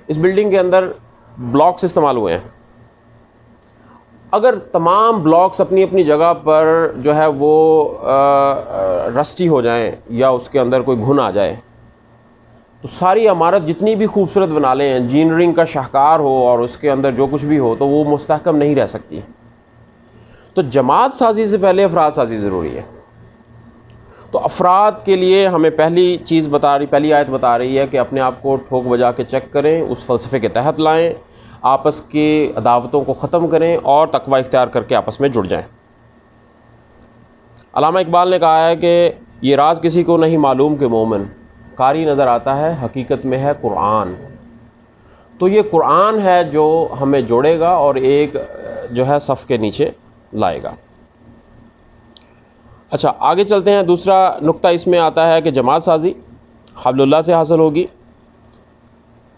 اس building کے اندر blocks استعمال ہوئے ہیں. اگر تمام بلاکس اپنی اپنی جگہ پر جو ہے وہ رسٹی ہو جائیں یا اس کے اندر کوئی گھن آ جائے تو ساری عمارت جتنی بھی خوبصورت بنا لیں, انجینئرنگ کا شاہکار ہو اور اس کے اندر جو کچھ بھی ہو, تو وہ مستحکم نہیں رہ سکتی. تو جماعت سازی سے پہلے افراد سازی ضروری ہے. تو افراد کے لیے ہمیں پہلی آیت بتا رہی ہے کہ اپنے آپ کو ٹھوک بجا کے چیک کریں, اس فلسفے کے تحت لائیں, آپس کی عداوتوں کو ختم کریں اور تقوی اختیار کر کے آپس میں جڑ جائیں. علامہ اقبال نے کہا ہے کہ یہ راز کسی کو نہیں معلوم کہ مومن قاری نظر آتا ہے, حقیقت میں ہے قرآن. تو یہ قرآن ہے جو ہمیں جوڑے گا اور ایک جو ہے صف کے نیچے لائے گا. اچھا آگے چلتے ہیں. دوسرا نقطہ اس میں آتا ہے کہ جماعت سازی حبل اللہ سے حاصل ہوگی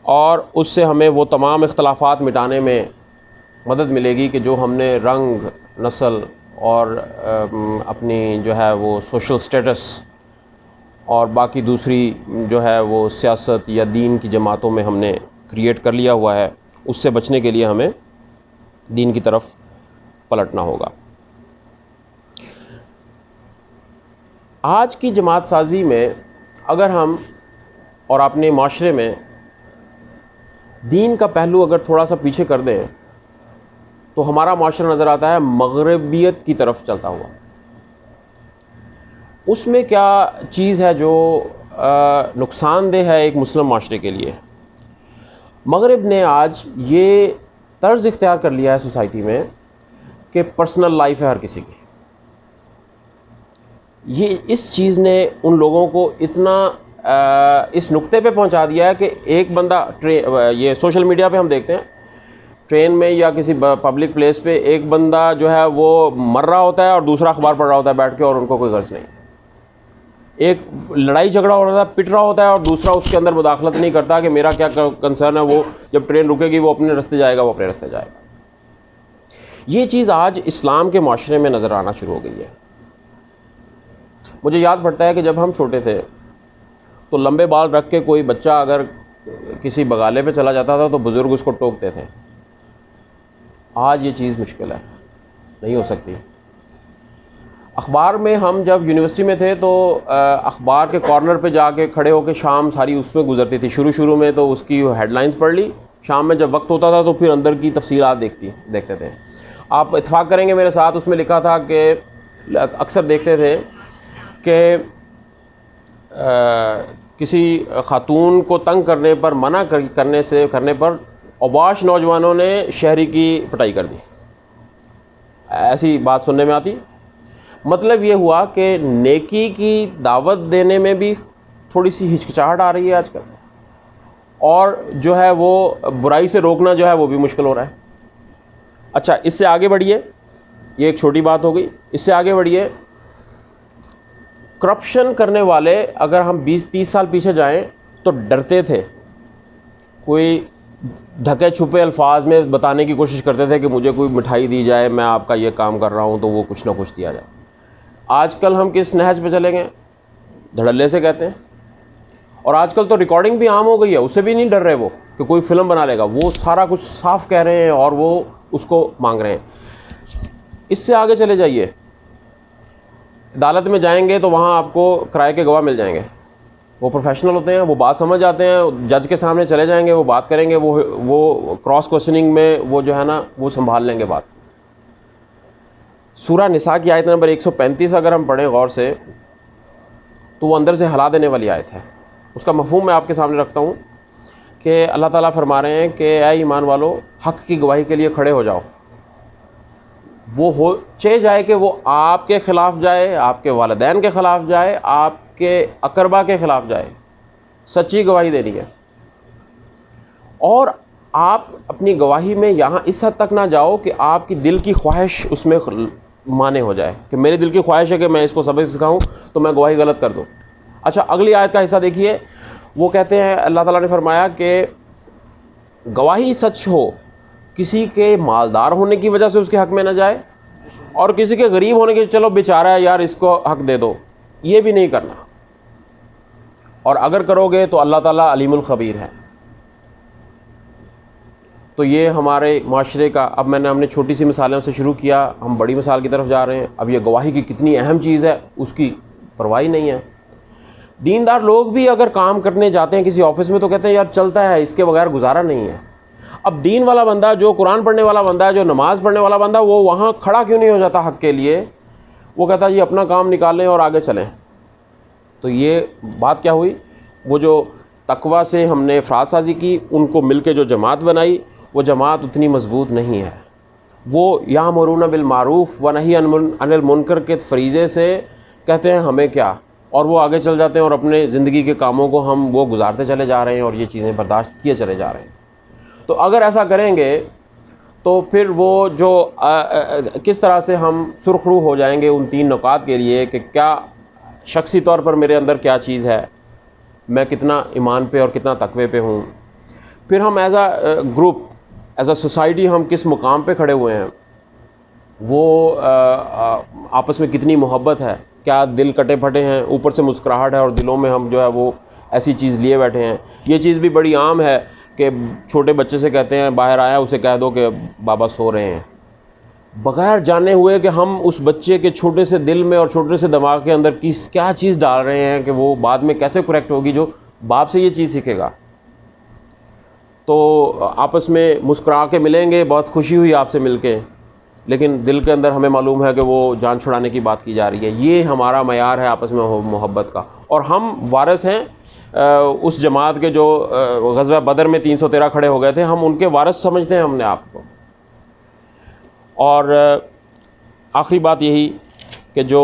اور اس سے ہمیں وہ تمام اختلافات مٹانے میں مدد ملے گی کہ جو ہم نے رنگ, نسل اور اپنی جو ہے وہ سوشل سٹیٹس اور باقی دوسری جو ہے وہ سیاست یا دین کی جماعتوں میں ہم نے کریٹ کر لیا ہوا ہے, اس سے بچنے کے لیے ہمیں دین کی طرف پلٹنا ہوگا. آج کی جماعت سازی میں اگر ہم اور اپنے معاشرے میں دین کا پہلو اگر تھوڑا سا پیچھے کر دیں تو ہمارا معاشرہ نظر آتا ہے مغربیت کی طرف چلتا ہوا. اس میں کیا چیز ہے جو نقصان دہ ہے ایک مسلم معاشرے کے لیے؟ مغرب نے آج یہ طرز اختیار کر لیا ہے سوسائٹی میں کہ پرسنل لائف ہے ہر کسی کی. یہ اس چیز نے ان لوگوں کو اتنا اس نقطے پہ پہنچا دیا ہے کہ ایک بندہ یہ سوشل میڈیا پہ ہم دیکھتے ہیں ٹرین میں یا کسی پبلک پلیس پہ ایک بندہ جو ہے وہ مر رہا ہوتا ہے اور دوسرا اخبار پڑھ رہا ہوتا ہے بیٹھ کے اور ان کو کوئی غرض نہیں. ایک لڑائی جھگڑا ہو رہا ہے, پٹ رہا ہوتا ہے اور دوسرا اس کے اندر مداخلت نہیں کرتا کہ میرا کیا کنسرن ہے, وہ جب ٹرین رکے گی وہ اپنے راستے جائے گا, وہ اپنے راستے جائے گا. یہ چیز آج اسلام کے معاشرے میں نظر آنا شروع ہو گئی ہے. مجھے یاد پڑتا ہے کہ جب ہم چھوٹے تھے تو لمبے بال رکھ کے کوئی بچہ اگر کسی بغالے پہ چلا جاتا تھا تو بزرگ اس کو ٹوکتے تھے. آج یہ چیز مشکل ہے, نہیں ہو سکتی. اخبار میں ہم جب یونیورسٹی میں تھے تو اخبار کے کارنر پہ جا کے کھڑے ہو کے شام ساری اس میں گزرتی تھی. شروع میں تو اس کی ہیڈ لائنز پڑھ لی, شام میں جب وقت ہوتا تھا تو پھر اندر کی تفصیلات دیکھتے تھے. آپ اتفاق کریں گے میرے ساتھ, اس میں لکھا تھا کہ اکثر دیکھتے تھے کہ کسی خاتون کو تنگ کرنے پر منع کرنے پر اوباش نوجوانوں نے شہری کی پٹائی کر دی. ایسی بات سننے میں آتی. مطلب یہ ہوا کہ نیکی کی دعوت دینے میں بھی تھوڑی سی ہچکچاہٹ آ رہی ہے آج کل, اور جو ہے وہ برائی سے روکنا جو ہے وہ بھی مشکل ہو رہا ہے. اچھا اس سے آگے بڑھیے, یہ ایک چھوٹی بات ہو گئی. اس سے آگے بڑھیے, کرپشن کرنے والے اگر ہم 20-30 سال پیچھے جائیں تو ڈرتے تھے, کوئی ڈھکے چھپے الفاظ میں بتانے کی کوشش کرتے تھے کہ مجھے کوئی مٹھائی دی جائے, میں آپ کا یہ کام کر رہا ہوں, تو وہ کچھ نہ کچھ دیا جائے. آج کل ہم کس نہج پہ چلے گئے؟ دھڑلے سے کہتے ہیں. اور آج کل تو ریکارڈنگ بھی عام ہو گئی ہے, اس سے بھی نہیں ڈر رہے وہ کہ کوئی فلم بنا لے گا, وہ سارا کچھ صاف کہہ رہے ہیں اور وہ اس کو مانگ رہے ہیں. اس سے آگے چلے جائیے, عدالت میں جائیں گے تو وہاں آپ کو کرائے کے گواہ مل جائیں گے, وہ پروفیشنل ہوتے ہیں, وہ بات سمجھ جاتے ہیں. جج کے سامنے چلے جائیں گے, وہ بات کریں گے, وہ کراس کوسچننگ میں وہ جو ہے نا وہ سنبھال لیں گے بات. سورہ نساء کی آیت نمبر 135 اگر ہم پڑھیں غور سے تو وہ اندر سے ہلا دینے والی آیت ہے. اس کا مفہوم میں آپ کے سامنے رکھتا ہوں کہ اللہ تعالیٰ فرما رہے ہیں کہ اے ایمان والو, حق کی گواہی کے لیے کھڑے ہو جاؤ. وہ ہو جائے کہ وہ آپ کے خلاف جائے, آپ کے والدین کے خلاف جائے, آپ کے اقربا کے خلاف جائے, سچی گواہی دینی ہے. اور آپ اپنی گواہی میں یہاں اس حد تک نہ جاؤ کہ آپ کی دل کی خواہش اس میں مانے ہو جائے کہ میری دل کی خواہش ہے کہ میں اس کو سبق سکھاؤں تو میں گواہی غلط کر دوں. اچھا اگلی آیت کا حصہ دیکھیے, وہ کہتے ہیں اللہ تعالیٰ نے فرمایا کہ گواہی سچ ہو, کسی کے مالدار ہونے کی وجہ سے اس کے حق میں نہ جائے, اور کسی کے غریب ہونے کی چلو بیچارہ ہے یار اس کو حق دے دو, یہ بھی نہیں کرنا. اور اگر کرو گے تو اللہ تعالیٰ علیم الخبیر ہے. تو یہ ہمارے معاشرے کا، اب ہم نے چھوٹی سی مثالوں سے شروع کیا، ہم بڑی مثال کی طرف جا رہے ہیں. اب یہ گواہی کی کتنی اہم چیز ہے اس کی پرواہ نہیں ہے. دیندار لوگ بھی اگر کام کرنے جاتے ہیں کسی آفس میں تو کہتے ہیں یار چلتا ہے، اس کے بغیر گزارا نہیں ہے. اب دین والا بندہ، جو قرآن پڑھنے والا بندہ ہے، جو نماز پڑھنے والا بندہ، وہ وہاں کھڑا کیوں نہیں ہو جاتا حق کے لیے؟ وہ کہتا ہے یہ اپنا کام نکالیں اور آگے چلیں. تو یہ بات کیا ہوئی؟ وہ جو تقویٰ سے ہم نے افراد سازی کی، ان کو مل کے جو جماعت بنائی، وہ جماعت اتنی مضبوط نہیں ہے. وہ یامرون بالمعروف ونہی عن المنکر کے فریضے سے کہتے ہیں ہمیں کیا، اور وہ آگے چل جاتے ہیں اور اپنے زندگی کے کاموں کو وہ گزارتے چلے جا رہے ہیں اور یہ چیزیں برداشت کیے چلے جا رہے ہیں. تو اگر ایسا کریں گے تو پھر وہ جو کس طرح سے ہم سرخ رو ہو جائیں گے ان 3 نکات کے لیے کہ کیا شخصی طور پر میرے اندر کیا چیز ہے، میں کتنا ایمان پہ اور کتنا تقوی پہ ہوں. پھر ہم as a group, as a society ہم کس مقام پہ کھڑے ہوئے ہیں، وہ آپس میں کتنی محبت ہے، کیا دل کٹے پھٹے ہیں، اوپر سے مسکراہٹ ہے اور دلوں میں ہم جو ہے وہ ایسی چیز لیے بیٹھے ہیں. یہ چیز بھی بڑی عام ہے کہ چھوٹے بچے سے کہتے ہیں باہر آیا، اسے کہہ دو کہ بابا سو رہے ہیں، بغیر جانے ہوئے کہ ہم اس بچے کے چھوٹے سے دل میں اور چھوٹے سے دماغ کے اندر کیا چیز ڈال رہے ہیں کہ وہ بعد میں کیسے کریکٹ ہوگی جو باپ سے یہ چیز سیکھے گا. تو آپس میں مسکرا کے ملیں گے، بہت خوشی ہوئی آپ سے مل کے، لیکن دل کے اندر ہمیں معلوم ہے کہ وہ جان چھڑانے کی بات کی جا رہی ہے. یہ ہمارا معیار ہے آپس میں محبت کا. اور ہم وارث ہیں اس جماعت کے جو غزوہ بدر میں 313 کھڑے ہو گئے تھے، ہم ان کے وارث سمجھتے ہیں ہم نے آپ کو. اور آخری بات یہی کہ جو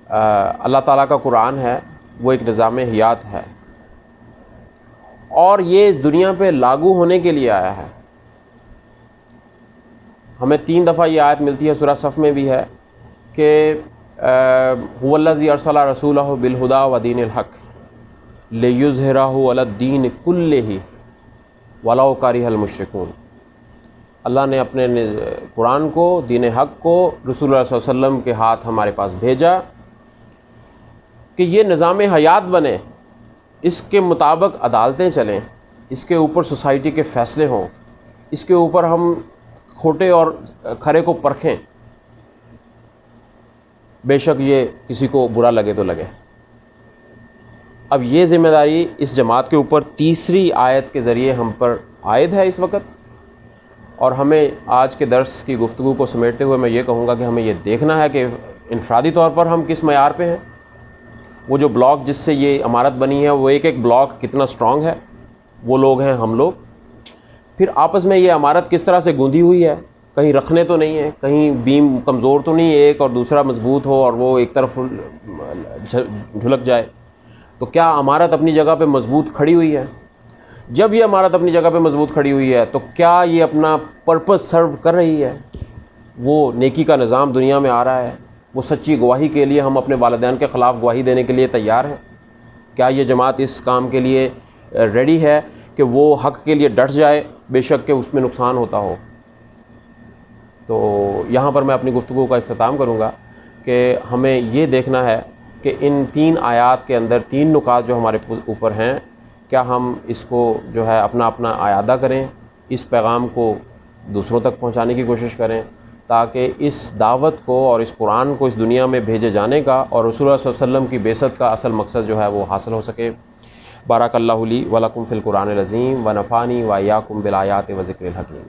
اللہ تعالیٰ کا قرآن ہے وہ ایک نظام حیات ہے، اور یہ اس دنیا پہ لاگو ہونے کے لیے آیا ہے. ہمیں 3 دفعہ یہ آیت ملتی ہے، سورہ صف میں بھی ہے کہ هو الذی ارسل رسولہ بالہدی ودین الحق لیظہرہ علی الدین کلہ ولو کرہ المشرکون. اللہ نے اپنے قرآن کو، دین حق کو رسول اللہ صلی اللہ علیہ وسلم کے ہاتھ ہمارے پاس بھیجا کہ یہ نظام حیات بنے، اس کے مطابق عدالتیں چلیں، اس کے اوپر سوسائٹی کے فیصلے ہوں، اس کے اوپر ہم کھوٹے اور کھرے کو پرکھیں، بے شک یہ کسی کو برا لگے تو لگے. اب یہ ذمہ داری اس جماعت کے اوپر تیسری آیت کے ذریعے ہم پر عائد ہے اس وقت. اور ہمیں آج کے درس کی گفتگو کو سمیٹتے ہوئے میں یہ کہوں گا کہ ہمیں یہ دیکھنا ہے کہ انفرادی طور پر ہم کس معیار پہ ہیں. وہ جو بلاک جس سے یہ عمارت بنی ہے، وہ ایک بلاک کتنا سٹرونگ ہے، وہ لوگ ہیں ہم لوگ. پھر آپس میں یہ عمارت کس طرح سے گوندھی ہوئی ہے، کہیں رکھنے تو نہیں ہے، کہیں بیم کمزور تو نہیں ہے ایک اور دوسرا مضبوط ہو اور وہ ایک طرف ڈھلک جائے. تو کیا عمارت اپنی جگہ پہ مضبوط کھڑی ہوئی ہے؟ جب یہ عمارت اپنی جگہ پہ مضبوط کھڑی ہوئی ہے تو کیا یہ اپنا پرپس سرو کر رہی ہے؟ وہ نیکی کا نظام دنیا میں آ رہا ہے، وہ سچی گواہی کے لیے ہم اپنے والدین کے خلاف گواہی دینے کے لیے تیار ہیں؟ کیا یہ جماعت اس کام کے لیے ریڈی ہے کہ وہ حق کے لیے ڈٹ جائے بے شک کہ اس میں نقصان ہوتا ہو؟ تو یہاں پر میں اپنی گفتگو کا اختتام کروں گا کہ ہمیں یہ دیکھنا ہے کہ ان 3 آیات کے اندر 3 نکات جو ہمارے اوپر ہیں، کیا ہم اس کو جو ہے اپنا اعادہ کریں، اس پیغام کو دوسروں تک پہنچانے کی کوشش کریں، تاکہ اس دعوت کو اور اس قرآن کو اس دنیا میں بھیجے جانے کا اور رسول اللہ صلی اللہ علیہ وسلم کی بعثت کا اصل مقصد جو ہے وہ حاصل ہو سکے. بارک اللہ لی ولکم فی القرآن العظیم ونفعنی وایاکم بالآیات و ذکر الحکیم.